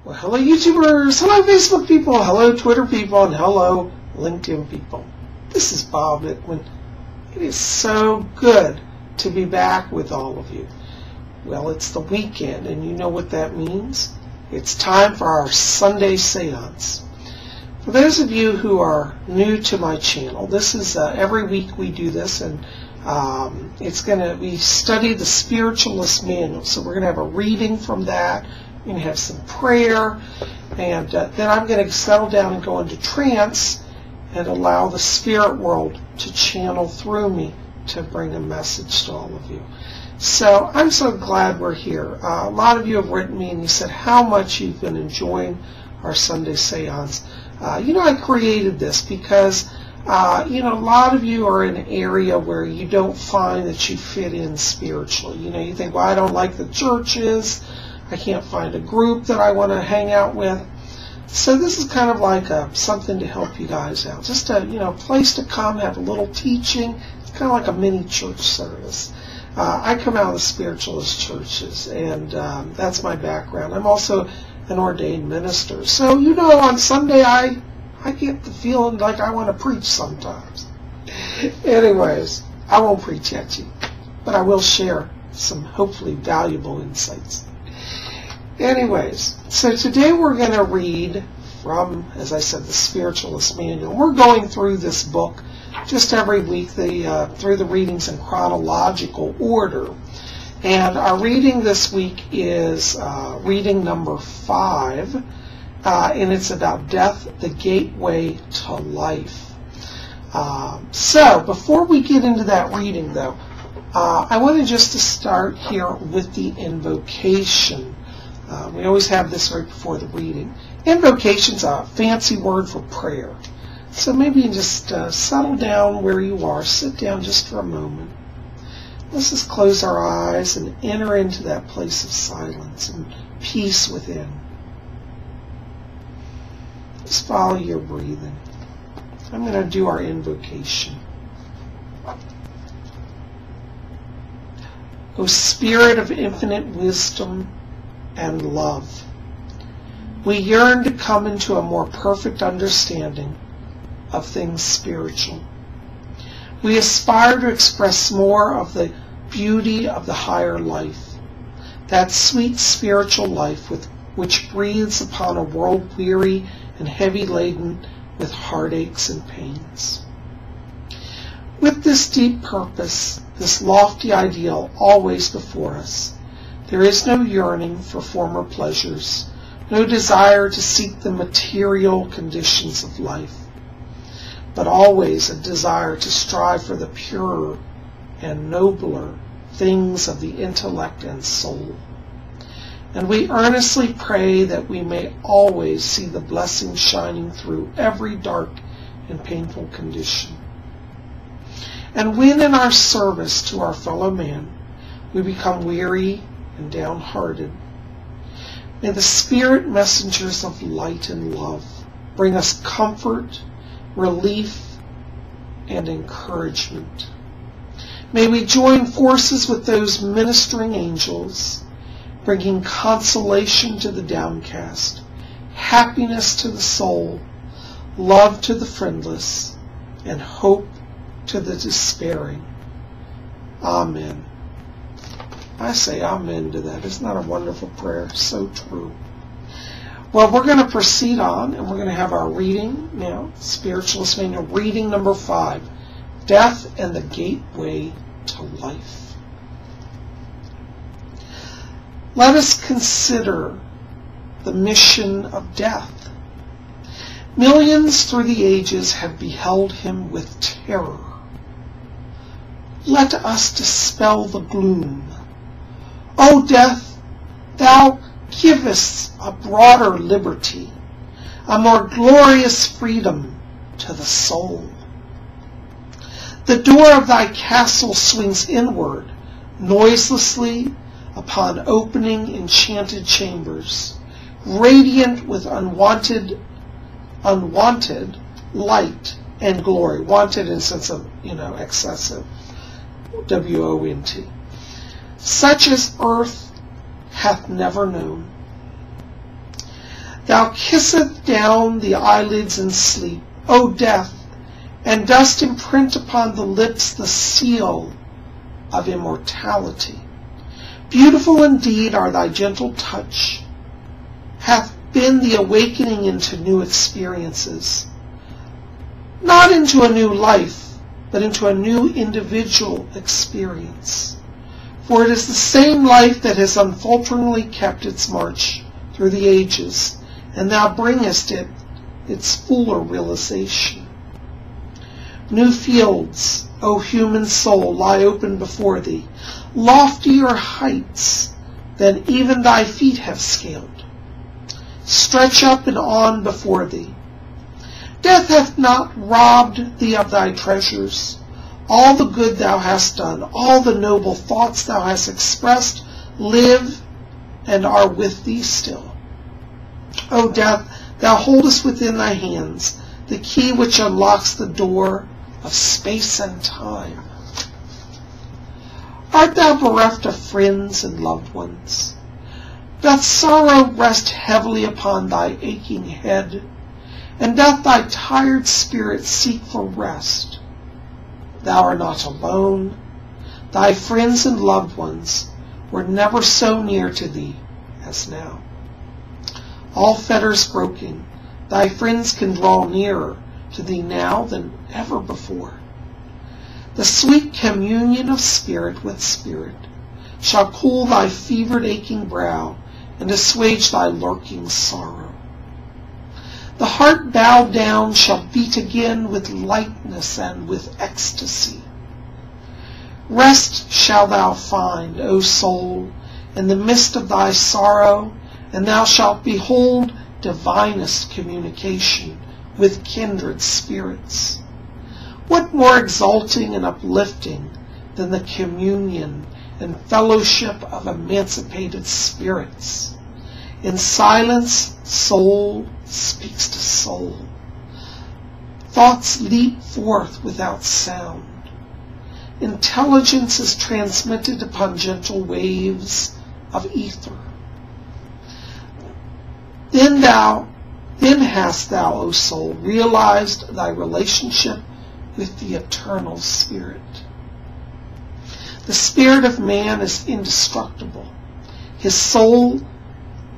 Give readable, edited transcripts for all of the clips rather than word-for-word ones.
Well, hello YouTubers, hello Facebook people, hello Twitter people, and hello LinkedIn people. This is Bob Littman. It is so good to be back with all of you. Well, it's the weekend, and you know what that means. It's time for our Sunday Seance. For those of you who are new to my channel, this is every week we do this, and we study the Spiritualist Manual. So we're going to have a reading from that. We're going to have some prayer, and then I'm going to settle down and go into trance and allow the spirit world to channel through me to bring a message to all of you. So I'm so glad we're here. A lot of you have written me and you said how much you've been enjoying our Sunday Seance. I created this because a lot of you are in an area where you don't find that you fit in spiritually. You think, well, I don't like the churches. I can't find a group that I want to hang out with. So this is kind of like something to help you guys out. Just a place to come, have a little teaching. It's kind of like a mini church service. I come out of the spiritualist churches, and that's my background. I'm also an ordained minister. So, on Sunday I get the feeling like I want to preach sometimes. Anyways, I won't preach at you, but I will share some hopefully valuable insights. Anyways, so today we're going to read from, as I said, the Spiritualist Manual. We're going through this book just every week through the readings in chronological order. And our reading this week is reading number 5, and it's about death, the gateway to life. So before we get into that reading, though, I wanted just to start here with the invocation. We always have this right before the reading. Invocation's a fancy word for prayer. So maybe you just settle down where you are. Sit down just for a moment. Let's just close our eyes and enter into that place of silence and peace within. Just follow your breathing. I'm going to do our invocation. O Spirit of infinite wisdom and love, we yearn to come into a more perfect understanding of things spiritual. We aspire to express more of the beauty of the higher life, that sweet spiritual life which breathes upon a world weary and heavy laden with heartaches and pains. With this deep purpose, this lofty ideal always before us, there is no yearning for former pleasures, no desire to seek the material conditions of life, but always a desire to strive for the purer and nobler things of the intellect and soul. And we earnestly pray that we may always see the blessing shining through every dark and painful condition. And when in our service to our fellow man we become weary and downhearted, may the spirit messengers of light and love bring us comfort, relief, and encouragement. May we join forces with those ministering angels, bringing consolation to the downcast, happiness to the soul, love to the friendless, and hope to the despairing. Amen. I say amen to that. Isn't that a wonderful prayer? So true. Well, we're going to proceed on, and we're going to have our reading now, Spiritualist Manual, reading number 5, Death and the Gateway to Life. Let us consider the mission of death. Millions through the ages have beheld him with terror. Let us dispel the gloom. O death, thou givest a broader liberty, a more glorious freedom to the soul. The door of thy castle swings inward, noiselessly, upon opening enchanted chambers, radiant with unwanted light and glory. Wanted in the sense of, excessive. W-O-N-T. Such as earth hath never known. Thou kissest down the eyelids in sleep, O death, and dost imprint upon the lips the seal of immortality. Beautiful indeed are thy gentle touch, hath been the awakening into new experiences, not into a new life, but into a new individual experience. For it is the same life that has unfalteringly kept its march through the ages, and thou bringest it its fuller realization. New fields, O human soul, lie open before thee, loftier heights than even thy feet have scaled, stretch up and on before thee. Death hath not robbed thee of thy treasures. All the good thou hast done, all the noble thoughts thou hast expressed, live and are with thee still. O death, thou holdest within thy hands the key which unlocks the door of space and time. Art thou bereft of friends and loved ones? Doth sorrow rest heavily upon thy aching head? And doth thy tired spirit seek for rest? Thou art not alone. Thy friends and loved ones were never so near to thee as now. All fetters broken, thy friends can draw nearer to thee now than ever before. The sweet communion of spirit with spirit shall cool thy fevered aching brow and assuage thy lurking sorrow. The heart bowed down shall beat again with lightness and with ecstasy. Rest shalt thou find, O soul, in the midst of thy sorrow, and thou shalt behold divinest communication with kindred spirits. What more exalting and uplifting than the communion and fellowship of emancipated spirits? In silence, soul speaks to soul. Thoughts leap forth without sound. Intelligence is transmitted upon gentle waves of ether. Then hast thou, O soul, realized thy relationship with the eternal spirit. The spirit of man is indestructible, his soul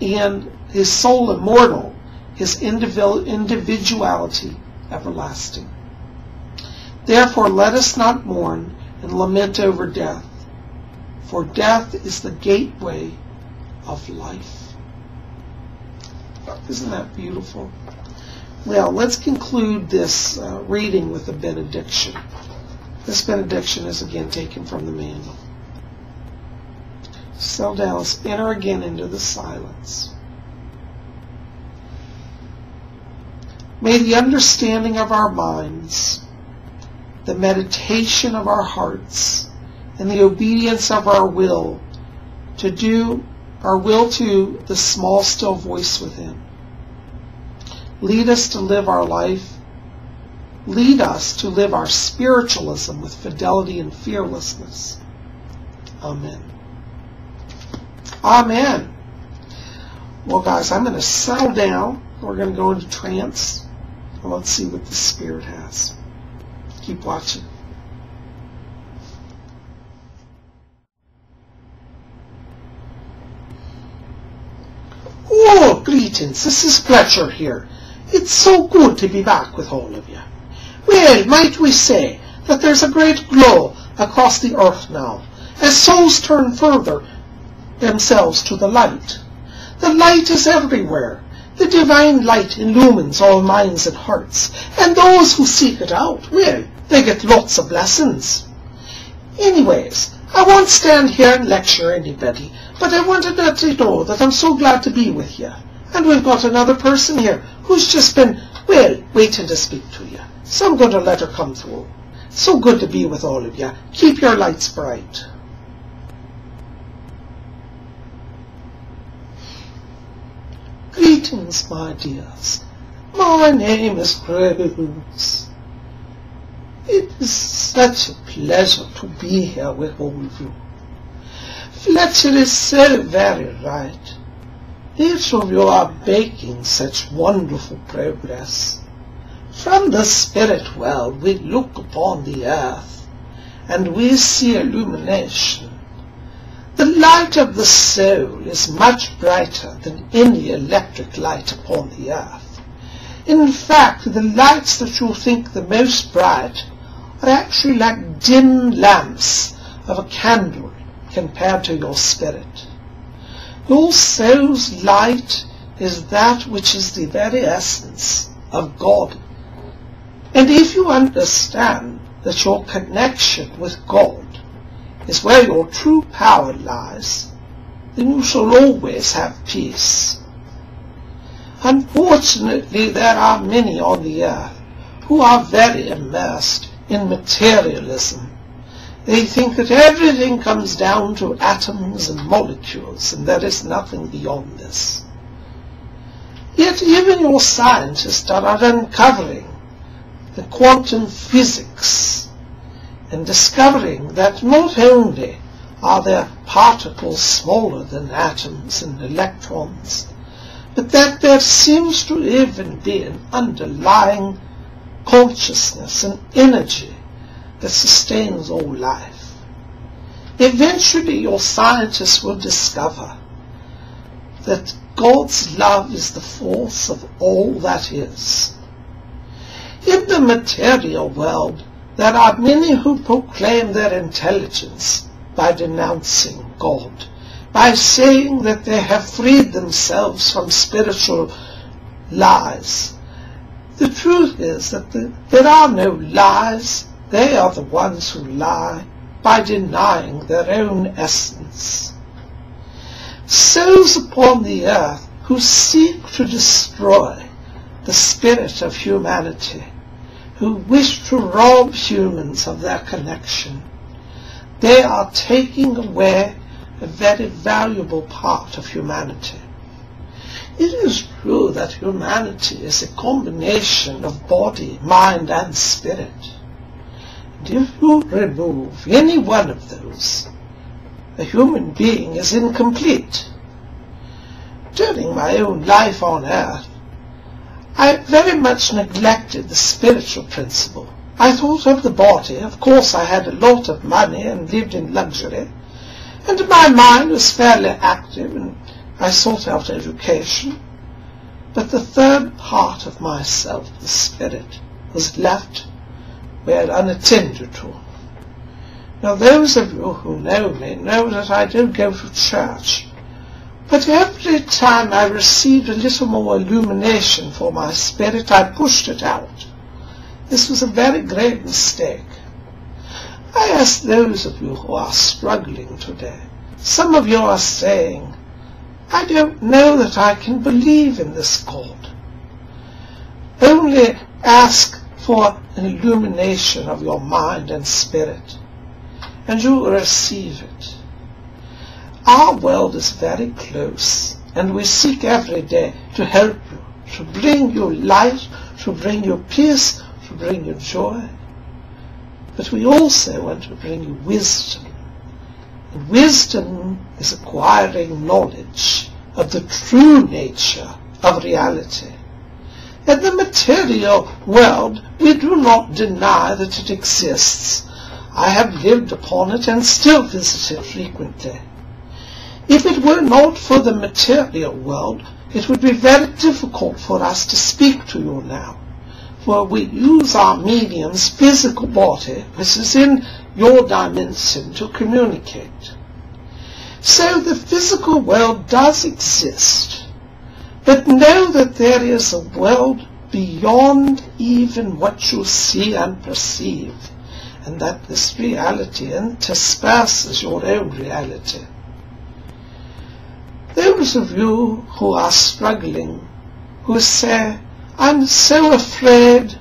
immortal, his individuality everlasting. Therefore let us not mourn and lament over death, for death is the gateway of life. Isn't that beautiful? Well, let's conclude this reading with a benediction. This benediction is again taken from the manual. So now let's enter again into the silence. May the understanding of our minds, the meditation of our hearts, and the obedience of our will to the small still voice within lead us to live our life, lead us to live our spiritualism with fidelity and fearlessness. Amen. Amen. Well, guys, I'm going to settle down. We're going to go into trance. And let's see what the Spirit has. Keep watching. Oh, greetings. This is Fletcher here. It's so good to be back with all of you. Well, might we say that there's a great glow across the earth now, as souls turn further themselves to the light. The light is everywhere. The divine light illumines all minds and hearts, and those who seek it out, well, they get lots of blessings. Anyways, I won't stand here and lecture anybody, but I wanted to let you know that I'm so glad to be with you. And we've got another person here who's just been, well, waiting to speak to you. So I'm going to let her come through. So good to be with all of you. Keep your lights bright. Greetings, my dears. My name is Rose. It is such a pleasure to be here with all of you. Fletcher is so very right. Each of you are making such wonderful progress. From the spirit world we look upon the earth, and we see illumination. The light of the soul is much brighter than any electric light upon the earth. In fact, the lights that you think the most bright are actually like dim lamps of a candle compared to your spirit. Your soul's light is that which is the very essence of God. And if you understand that your connection with God is where your true power lies, then you shall always have peace. Unfortunately, there are many on the earth who are very immersed in materialism. They think that everything comes down to atoms and molecules, and there is nothing beyond this. Yet even your scientists are uncovering the quantum physics and discovering that not only are there particles smaller than atoms and electrons, but that there seems to even be an underlying consciousness and energy that sustains all life. Eventually your scientists will discover that God's love is the force of all that is. In the material world, there are many who proclaim their intelligence by denouncing God, by saying that they have freed themselves from spiritual lies. The truth is that there are no lies. They are the ones who lie by denying their own essence. Souls upon the earth who seek to destroy the spirit of humanity, who wish to rob humans of their connection, they are taking away a very valuable part of humanity. It is true that humanity is a combination of body, mind, and spirit. And if you remove any one of those, a human being is incomplete. During my own life on earth, I very much neglected the spiritual principle. I thought of the body. Of course, I had a lot of money and lived in luxury, and my mind was fairly active, and I sought out education. But the third part of myself, the spirit, was left where unattended to. Now, those of you who know me know that I don't go to church, but every time I received a little more illumination for my spirit, I pushed it out. This was a very great mistake. I ask those of you who are struggling today. Some of you are saying, I don't know that I can believe in this God. Only ask for an illumination of your mind and spirit, and you will receive it. Our world is very close, and we seek every day to help you, to bring you light, to bring you peace, to bring you joy. But we also want to bring you wisdom. And wisdom is acquiring knowledge of the true nature of reality. In the material world, we do not deny that it exists. I have lived upon it and still visit it frequently. If it were not for the material world, it would be very difficult for us to speak to you now, for we use our medium's physical body, which is in your dimension, to communicate. So the physical world does exist, but know that there is a world beyond even what you see and perceive, and that this reality intersperses your own reality. Those of you who are struggling, who say, I'm so afraid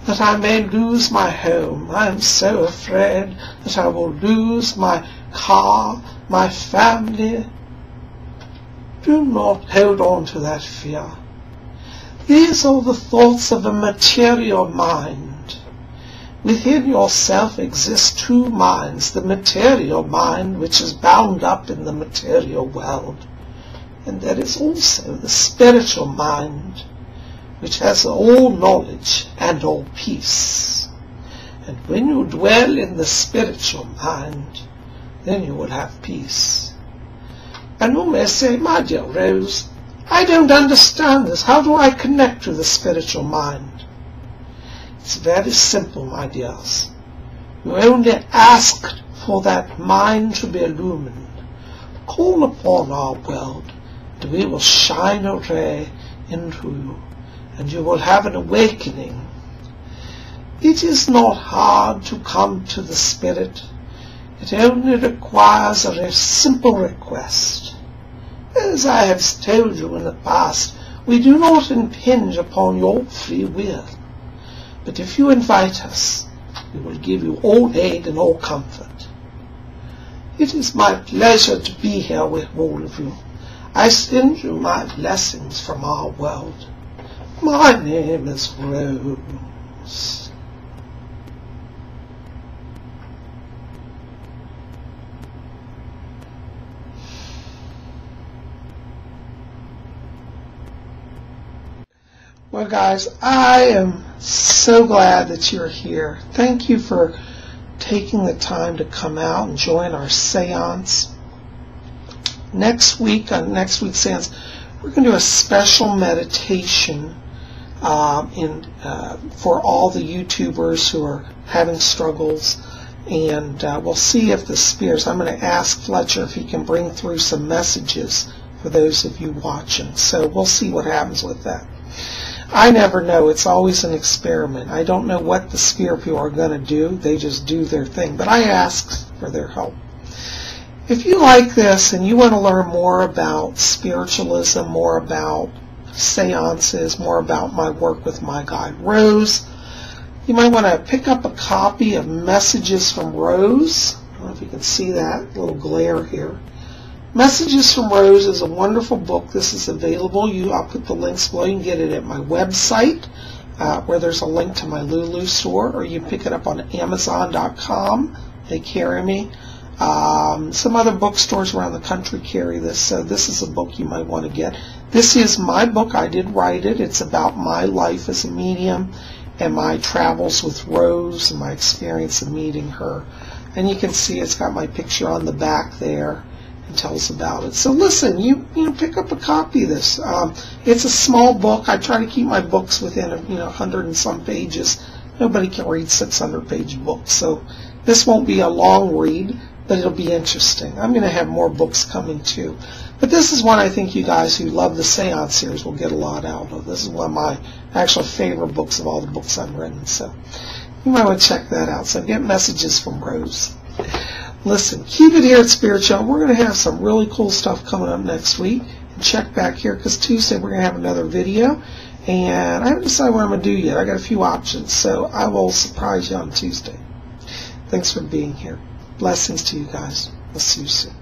that I may lose my home, I'm so afraid that I will lose my car, my family, do not hold on to that fear. These are the thoughts of a material mind. Within yourself exist two minds, the material mind, which is bound up in the material world, and there is also the spiritual mind, which has all knowledge and all peace. And when you dwell in the spiritual mind, then you will have peace. And you may say, my dear Rose, I don't understand this. How do I connect to the spiritual mind? It's very simple, my dears. You only ask for that mind to be illumined. Call upon our world, and we will shine a ray into you, and you will have an awakening. It is not hard to come to the Spirit. It only requires a simple request. As I have told you in the past, we do not impinge upon your free will. But if you invite us, we will give you all aid and all comfort. It is my pleasure to be here with all of you. I send you my blessings from our world. My name is Rose. Well, guys, I am so glad that you're here. Thank you for taking the time to come out and join our seance. Next week, on next week's seance, we're going to do a special meditation for all the YouTubers who are having struggles. And we'll see if the spirits, I'm going to ask Fletcher if he can bring through some messages for those of you watching. So we'll see what happens with that. I never know. It's always an experiment. I don't know what the spirit people are going to do. They just do their thing. But I ask for their help. If you like this and you want to learn more about spiritualism, more about seances, more about my work with my guide Rose, you might want to pick up a copy of Messages from Rose. I don't know if you can see that little glare here. Messages from Rose is a wonderful book. This is available. I'll put the links below. You can get it at my website, where there's a link to my Lulu store, or you can pick it up on Amazon.com. They carry me. Some other bookstores around the country carry this, so this is a book you might want to get. This is my book. I did write it. It's about my life as a medium and my travels with Rose and my experience of meeting her. And you can see it's got my picture on the back there. Tell us about it. So listen, you pick up a copy of this. It's a small book. I try to keep my books within 100 and some pages. Nobody can read 600-page books, so this won't be a long read, but it'll be interesting. I'm going to have more books coming too. But this is one I think you guys who love the Seance series will get a lot out of. This is one of my actual favorite books of all the books I've written, so you might want to check that out. So get Messages from Rose. Listen, keep it here at Spirit Show. We're going to have some really cool stuff coming up next week. And check back here because Tuesday we're going to have another video. And I haven't decided what I'm going to do yet. I got a few options, so I will surprise you on Tuesday. Thanks for being here. Blessings to you guys. We'll see you soon.